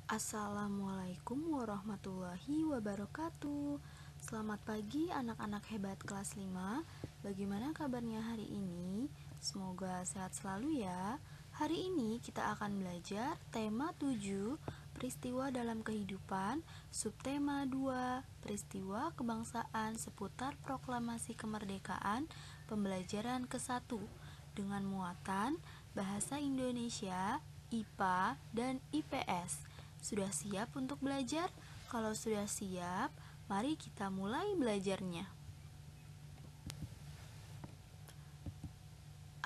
Assalamualaikum warahmatullahi wabarakatuh. Selamat pagi anak-anak hebat kelas 5. Bagaimana kabarnya hari ini? Semoga sehat selalu ya. Hari ini kita akan belajar tema 7, peristiwa dalam kehidupan, subtema 2, peristiwa kebangsaan seputar proklamasi kemerdekaan, pembelajaran ke-1 dengan muatan bahasa Indonesia, IPA, dan IPS. Sudah siap untuk belajar? Kalau sudah siap, mari kita mulai belajarnya.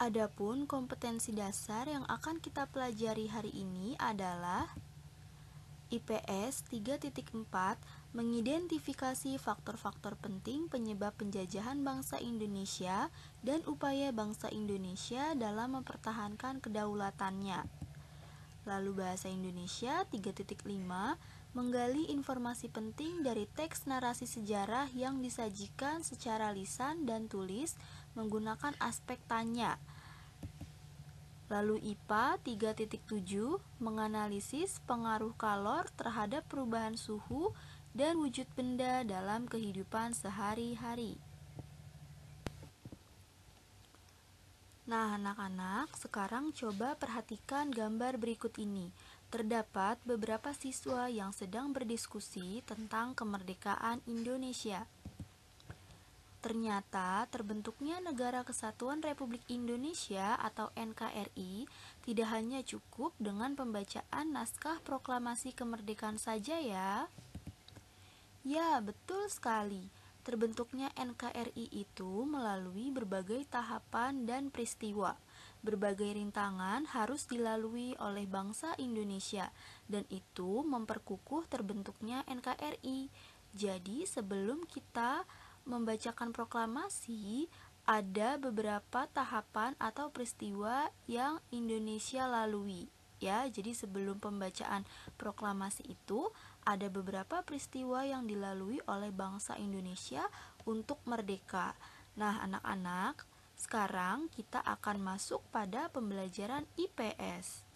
Adapun kompetensi dasar yang akan kita pelajari hari ini adalah IPS 3.4, mengidentifikasi faktor-faktor penting penyebab penjajahan bangsa Indonesia dan upaya bangsa Indonesia dalam mempertahankan kedaulatannya. Lalu bahasa Indonesia 3.5, menggali informasi penting dari teks narasi sejarah yang disajikan secara lisan dan tulis menggunakan aspek tanya. Lalu IPA 3.7, menganalisis pengaruh kalor terhadap perubahan suhu dan wujud benda dalam kehidupan sehari-hari. Nah, anak-anak, sekarang coba perhatikan gambar berikut ini. Terdapat beberapa siswa yang sedang berdiskusi tentang kemerdekaan Indonesia. Ternyata, terbentuknya Negara Kesatuan Republik Indonesia atau NKRI tidak hanya cukup dengan pembacaan naskah proklamasi kemerdekaan saja ya. Ya, betul sekali. Terbentuknya NKRI itu melalui berbagai tahapan dan peristiwa. Berbagai rintangan harus dilalui oleh bangsa Indonesia, dan itu memperkukuh terbentuknya NKRI. Jadi, sebelum kita membacakan proklamasi, ada beberapa tahapan atau peristiwa yang Indonesia lalui. Ya, jadi sebelum pembacaan proklamasi itu ada beberapa peristiwa yang dilalui oleh bangsa Indonesia untuk merdeka. Nah, anak-anak, sekarang kita akan masuk pada pembelajaran IPS.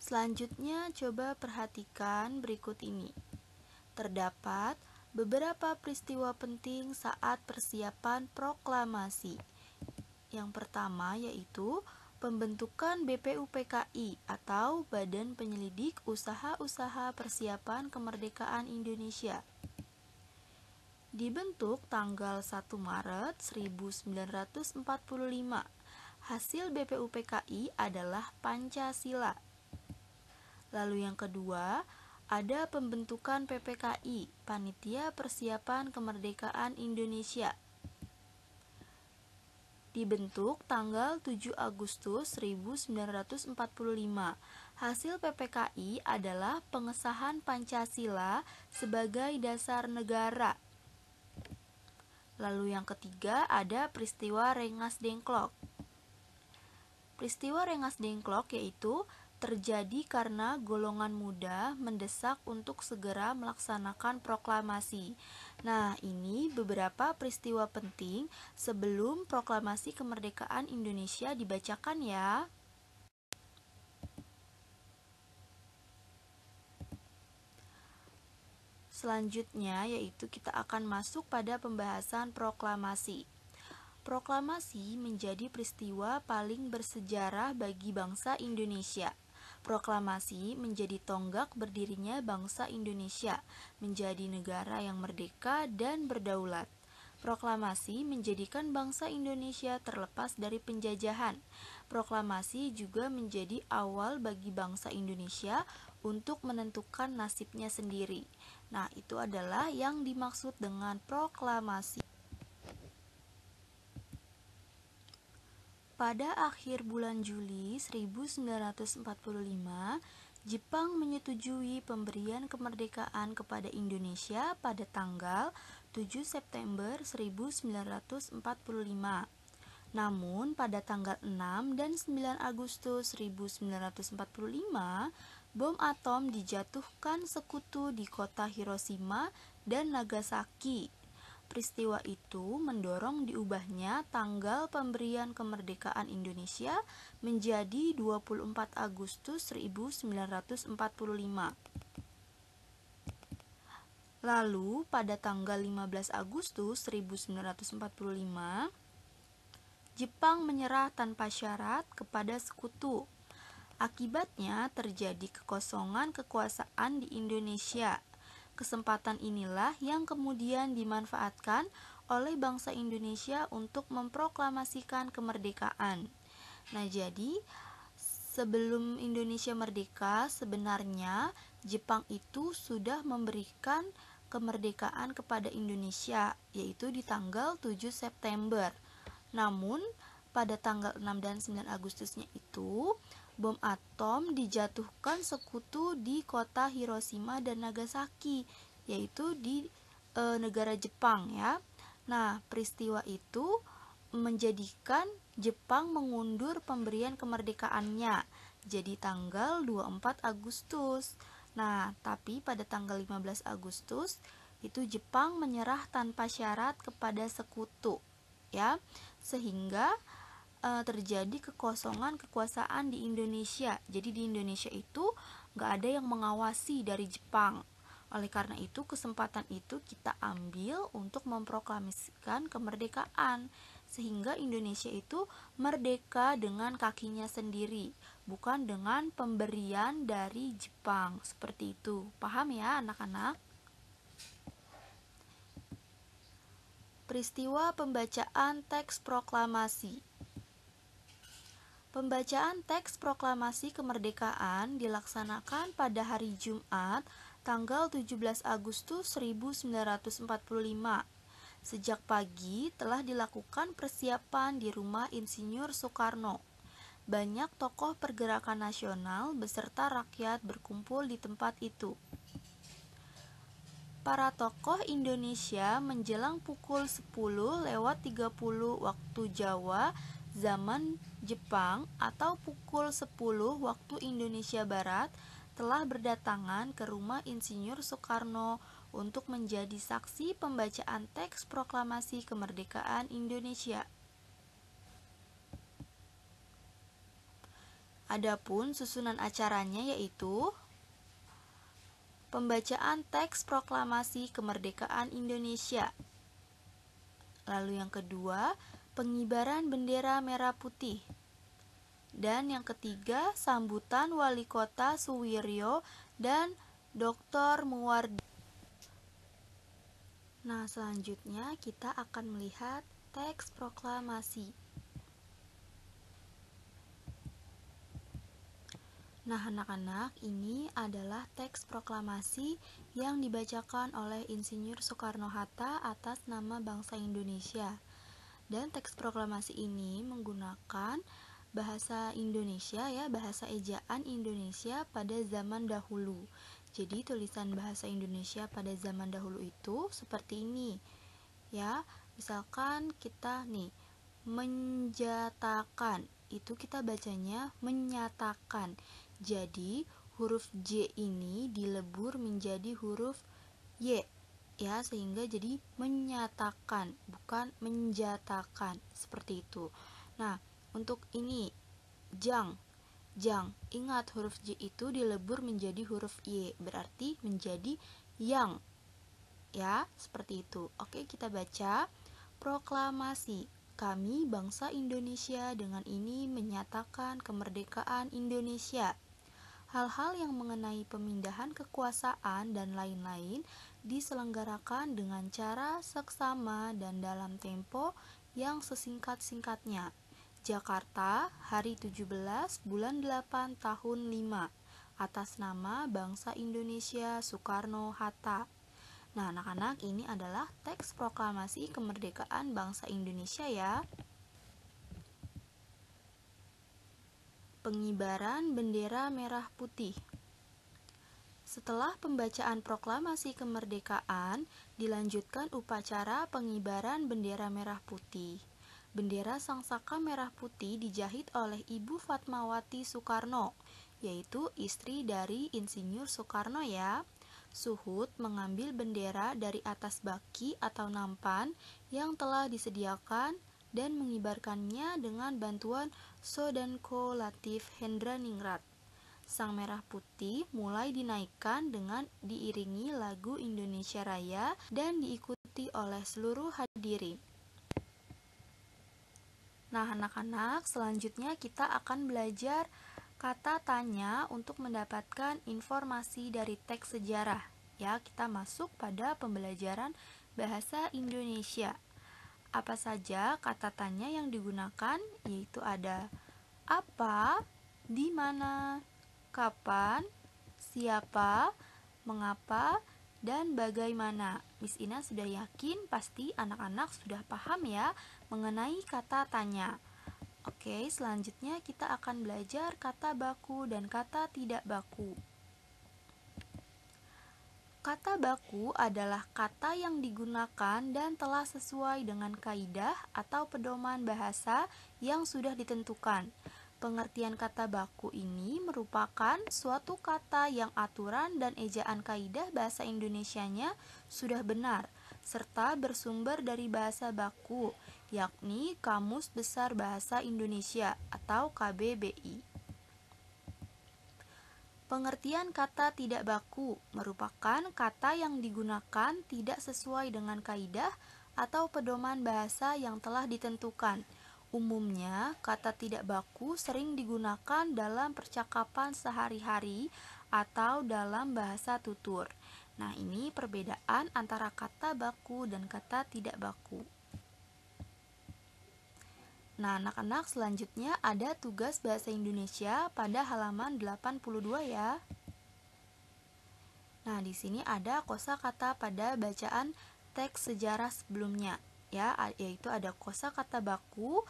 Selanjutnya, coba perhatikan berikut ini. Terdapat beberapa peristiwa penting saat persiapan proklamasi. Yang pertama yaitu pembentukan BPUPKI atau Badan Penyelidik Usaha-Usaha Persiapan Kemerdekaan Indonesia. Dibentuk tanggal 1 Maret 1945. Hasil BPUPKI adalah Pancasila. Lalu yang kedua, ada pembentukan PPKI, Panitia Persiapan Kemerdekaan Indonesia. Dibentuk tanggal 7 Agustus 1945. Hasil PPKI adalah pengesahan Pancasila sebagai dasar negara. Lalu yang ketiga ada peristiwa Rengas Dengklok. Peristiwa Rengas Dengklok yaitu terjadi karena golongan muda mendesak untuk segera melaksanakan proklamasi. Nah, ini beberapa peristiwa penting sebelum proklamasi kemerdekaan Indonesia dibacakan ya. Selanjutnya yaitu kita akan masuk pada pembahasan proklamasi. Proklamasi menjadi peristiwa paling bersejarah bagi bangsa Indonesia. Proklamasi menjadi tonggak berdirinya bangsa Indonesia menjadi negara yang merdeka dan berdaulat. Proklamasi menjadikan bangsa Indonesia terlepas dari penjajahan. Proklamasi juga menjadi awal bagi bangsa Indonesia untuk menentukan nasibnya sendiri. Nah, itu adalah yang dimaksud dengan proklamasi. Pada akhir bulan Juli 1945, Jepang menyetujui pemberian kemerdekaan kepada Indonesia pada tanggal 7 September 1945. Namun, pada tanggal 6 dan 9 Agustus 1945, bom atom dijatuhkan sekutu di kota Hiroshima dan Nagasaki. peristiwa itu mendorong diubahnya tanggal pemberian kemerdekaan Indonesia menjadi 24 Agustus 1945. Lalu, pada tanggal 15 Agustus 1945, Jepang menyerah tanpa syarat kepada sekutu. Akibatnya terjadi kekosongan kekuasaan di Indonesia. Kesempatan inilah yang kemudian dimanfaatkan oleh bangsa Indonesia untuk memproklamasikan kemerdekaan. Nah, jadi sebelum Indonesia merdeka, sebenarnya Jepang itu sudah memberikan kemerdekaan kepada Indonesia, yaitu di tanggal 7 September. Namun, pada tanggal 6 dan 9 Agustusnya itu, bom atom dijatuhkan sekutu di kota Hiroshima dan Nagasaki, yaitu di negara Jepang ya. Nah, peristiwa itu menjadikan Jepang mengundur pemberian kemerdekaannya jadi tanggal 24 Agustus. Nah, tapi pada tanggal 15 Agustus itu Jepang menyerah tanpa syarat kepada sekutu ya, sehingga terjadi kekosongan kekuasaan di Indonesia. Jadi di Indonesia itu nggak ada yang mengawasi dari Jepang. Oleh karena itu, kesempatan itu kita ambil untuk memproklamasikan kemerdekaan, sehingga Indonesia itu merdeka dengan kakinya sendiri, bukan dengan pemberian dari Jepang. Seperti itu. Paham ya anak-anak? Peristiwa pembacaan teks proklamasi. Pembacaan teks proklamasi kemerdekaan dilaksanakan pada hari Jumat, tanggal 17 Agustus 1945. Sejak pagi telah dilakukan persiapan di rumah Insinyur Soekarno. Banyak tokoh pergerakan nasional beserta rakyat berkumpul di tempat itu. Para tokoh Indonesia menjelang pukul 10:30 waktu Jawa zaman Jepang atau pukul 10 waktu Indonesia Barat telah berdatangan ke rumah Insinyur Soekarno untuk menjadi saksi pembacaan teks proklamasi kemerdekaan Indonesia. Adapun susunan acaranya yaitu pembacaan teks proklamasi kemerdekaan Indonesia. Lalu yang kedua, pengibaran bendera merah putih. Dan yang ketiga, sambutan Wali Kota Suwiryo dan Dr. Muwardi. Nah, selanjutnya kita akan melihat teks proklamasi. Nah, anak-anak, ini adalah teks proklamasi yang dibacakan oleh Insinyur Soekarno-Hatta atas nama bangsa Indonesia. Dan teks proklamasi ini menggunakan bahasa Indonesia ya, bahasa ejaan Indonesia pada zaman dahulu. Jadi tulisan bahasa Indonesia pada zaman dahulu itu seperti ini. Ya, misalkan kita nih menjatakan, itu kita bacanya menyatakan. Jadi huruf J ini dilebur menjadi huruf Y ya, sehingga jadi menyatakan, bukan menjatakan, seperti itu. Nah, untuk ini jang, ingat huruf J itu dilebur menjadi huruf Y, berarti menjadi yang ya, seperti itu. Oke, kita baca. Proklamasi. Kami bangsa Indonesia dengan ini menyatakan kemerdekaan Indonesia. Hal-hal yang mengenai pemindahan kekuasaan dan lain-lain diselenggarakan dengan cara seksama dan dalam tempo yang sesingkat-singkatnya. Jakarta, hari 17 bulan 8 tahun 5, atas nama bangsa Indonesia Soekarno-Hatta. Nah, anak-anak, ini adalah teks proklamasi kemerdekaan bangsa Indonesia ya. Pengibaran bendera merah putih. Setelah pembacaan proklamasi kemerdekaan, dilanjutkan upacara pengibaran bendera merah putih. Bendera sangsaka merah putih dijahit oleh Ibu Fatmawati Soekarno, yaitu istri dari Insinyur Soekarno ya. Suhud mengambil bendera dari atas baki atau nampan yang telah disediakan dan mengibarkannya dengan bantuan Sodanko Latif Hendraningrat. Sang merah putih mulai dinaikkan dengan diiringi lagu Indonesia Raya dan diikuti oleh seluruh hadirin. Nah, anak-anak, selanjutnya kita akan belajar kata tanya untuk mendapatkan informasi dari teks sejarah. Ya, kita masuk pada pembelajaran bahasa Indonesia. Apa saja kata tanya yang digunakan? Yaitu ada apa, di mana, kapan, siapa, mengapa, dan bagaimana. Miss Ina sudah yakin pasti anak-anak sudah paham ya mengenai kata tanya. Oke, selanjutnya kita akan belajar kata baku dan kata tidak baku. Kata baku adalah kata yang digunakan dan telah sesuai dengan kaidah atau pedoman bahasa yang sudah ditentukan. Pengertian kata baku ini merupakan suatu kata yang aturan dan ejaan kaidah bahasa Indonesianya sudah benar, serta bersumber dari bahasa baku, yakni Kamus Besar Bahasa Indonesia atau KBBI. Pengertian kata tidak baku merupakan kata yang digunakan tidak sesuai dengan kaidah atau pedoman bahasa yang telah ditentukan. Umumnya, kata tidak baku sering digunakan dalam percakapan sehari-hari atau dalam bahasa tutur. Nah, ini perbedaan antara kata baku dan kata tidak baku. Nah, anak-anak, selanjutnya ada tugas bahasa Indonesia pada halaman 82 ya. Nah, di sini ada kosakata pada bacaan teks sejarah sebelumnya ya, yaitu ada kosakata baku,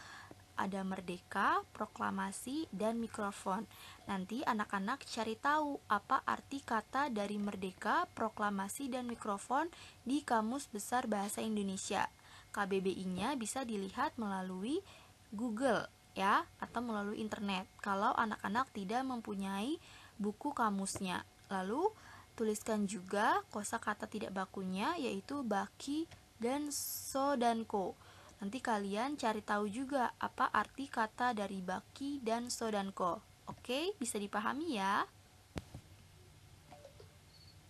ada merdeka, proklamasi, dan mikrofon. Nanti anak-anak cari tahu apa arti kata dari merdeka, proklamasi, dan mikrofon di Kamus Besar Bahasa Indonesia. KBBI-nya bisa dilihat melalui Google ya, atau melalui internet kalau anak-anak tidak mempunyai buku kamusnya. Lalu tuliskan juga kosakata tidak bakunya, yaitu baki dan sodanko. Nanti kalian cari tahu juga apa arti kata dari baki dan sodanko. Oke, bisa dipahami ya?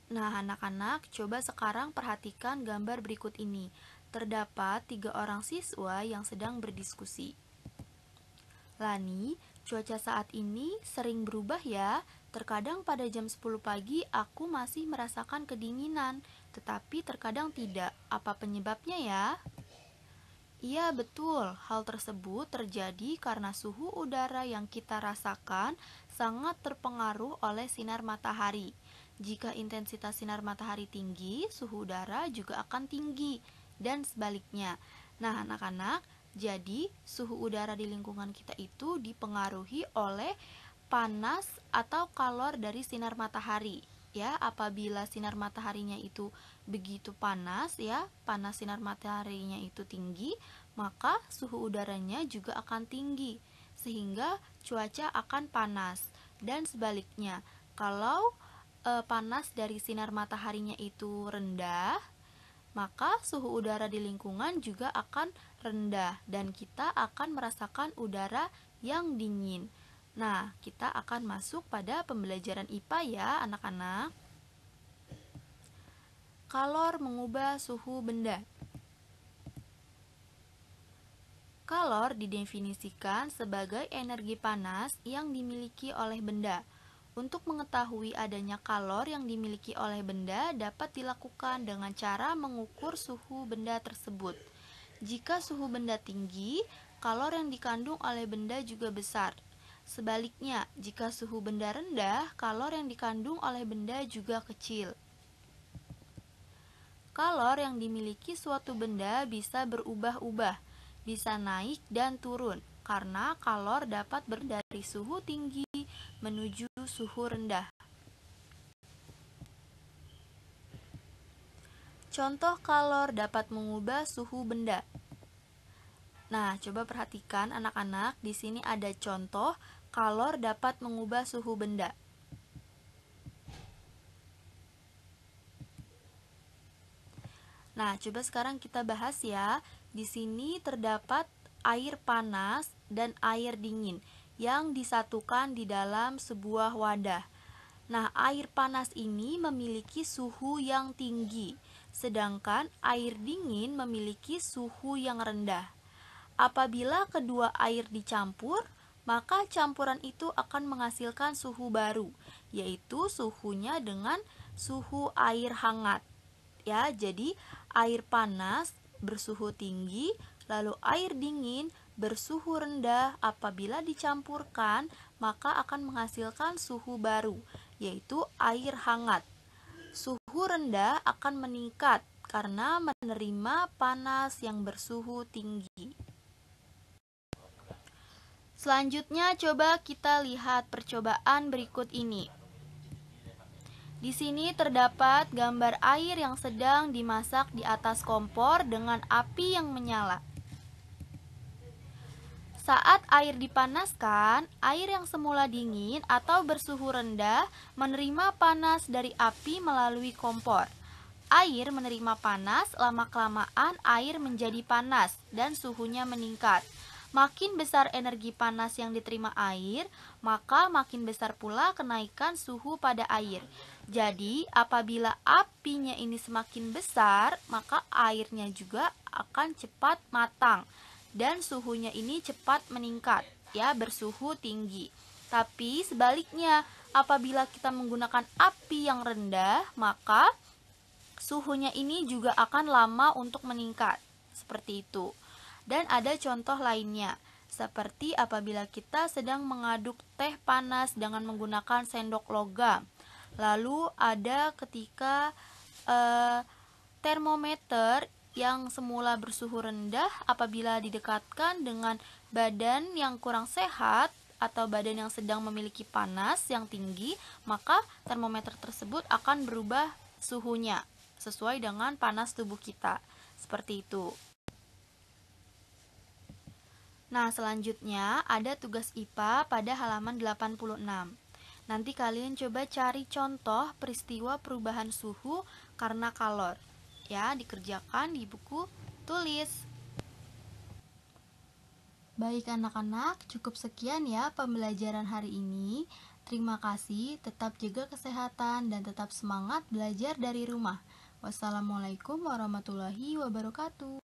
Nah, anak-anak, coba sekarang perhatikan gambar berikut ini. Terdapat 3 orang siswa yang sedang berdiskusi. Lani, cuaca saat ini sering berubah ya. Terkadang pada jam 10 pagi aku masih merasakan kedinginan, tetapi terkadang tidak. Apa penyebabnya ya? Iya, betul. Hal tersebut terjadi karena suhu udara yang kita rasakan sangat terpengaruh oleh sinar matahari. Jika intensitas sinar matahari tinggi, suhu udara juga akan tinggi, dan sebaliknya. Nah, anak-anak, jadi suhu udara di lingkungan kita itu dipengaruhi oleh panas atau kalor dari sinar matahari. Ya, apabila sinar mataharinya itu begitu panas ya, panas sinar mataharinya itu tinggi, maka suhu udaranya juga akan tinggi sehingga cuaca akan panas. Dan sebaliknya, kalau panas dari sinar mataharinya itu rendah, maka suhu udara di lingkungan juga akan rendah dan kita akan merasakan udara yang dingin. Nah, kita akan masuk pada pembelajaran IPA ya, anak-anak. Kalor mengubah suhu benda. Kalor didefinisikan sebagai energi panas yang dimiliki oleh benda. Untuk mengetahui adanya kalor yang dimiliki oleh benda dapat dilakukan dengan cara mengukur suhu benda tersebut. Jika suhu benda tinggi, kalor yang dikandung oleh benda juga besar. Sebaliknya, jika suhu benda rendah, kalor yang dikandung oleh benda juga kecil. Kalor yang dimiliki suatu benda bisa berubah-ubah, bisa naik dan turun, karena kalor dapat dari suhu tinggi menuju suhu rendah. Contoh kalor dapat mengubah suhu benda. Nah, coba perhatikan anak-anak, di sini ada contoh kalor dapat mengubah suhu benda. Nah, coba sekarang kita bahas ya. Di sini terdapat air panas dan air dingin yang disatukan di dalam sebuah wadah. Nah, air panas ini memiliki suhu yang tinggi, sedangkan air dingin memiliki suhu yang rendah. Apabila kedua air dicampur, maka campuran itu akan menghasilkan suhu baru, yaitu suhunya dengan suhu air hangat. Ya, jadi air panas bersuhu tinggi, lalu air dingin bersuhu rendah. Apabila dicampurkan, maka akan menghasilkan suhu baru, yaitu air hangat. Suhu rendah akan meningkat karena menerima panas yang bersuhu tinggi. Selanjutnya, coba kita lihat percobaan berikut ini. Di sini terdapat gambar air yang sedang dimasak di atas kompor dengan api yang menyala. Saat air dipanaskan, air yang semula dingin atau bersuhu rendah menerima panas dari api melalui kompor. Air menerima panas, lama-kelamaan air menjadi panas dan suhunya meningkat. Makin besar energi panas yang diterima air, maka makin besar pula kenaikan suhu pada air. Jadi, apabila apinya ini semakin besar, maka airnya juga akan cepat matang dan suhunya ini cepat meningkat, ya, bersuhu tinggi. Tapi sebaliknya, apabila kita menggunakan api yang rendah, maka suhunya ini juga akan lama untuk meningkat, seperti itu. Dan ada contoh lainnya, seperti apabila kita sedang mengaduk teh panas dengan menggunakan sendok logam. Lalu ada ketika termometer yang semula bersuhu rendah, apabila didekatkan dengan badan yang kurang sehat atau badan yang sedang memiliki panas yang tinggi, maka termometer tersebut akan berubah suhunya sesuai dengan panas tubuh kita. Seperti itu. Nah, selanjutnya ada tugas IPA pada halaman 86. Nanti kalian coba cari contoh peristiwa perubahan suhu karena kalor. Ya, dikerjakan di buku tulis. Baik anak-anak, cukup sekian ya pembelajaran hari ini. Terima kasih, tetap jaga kesehatan dan tetap semangat belajar dari rumah. Wassalamualaikum warahmatullahi wabarakatuh.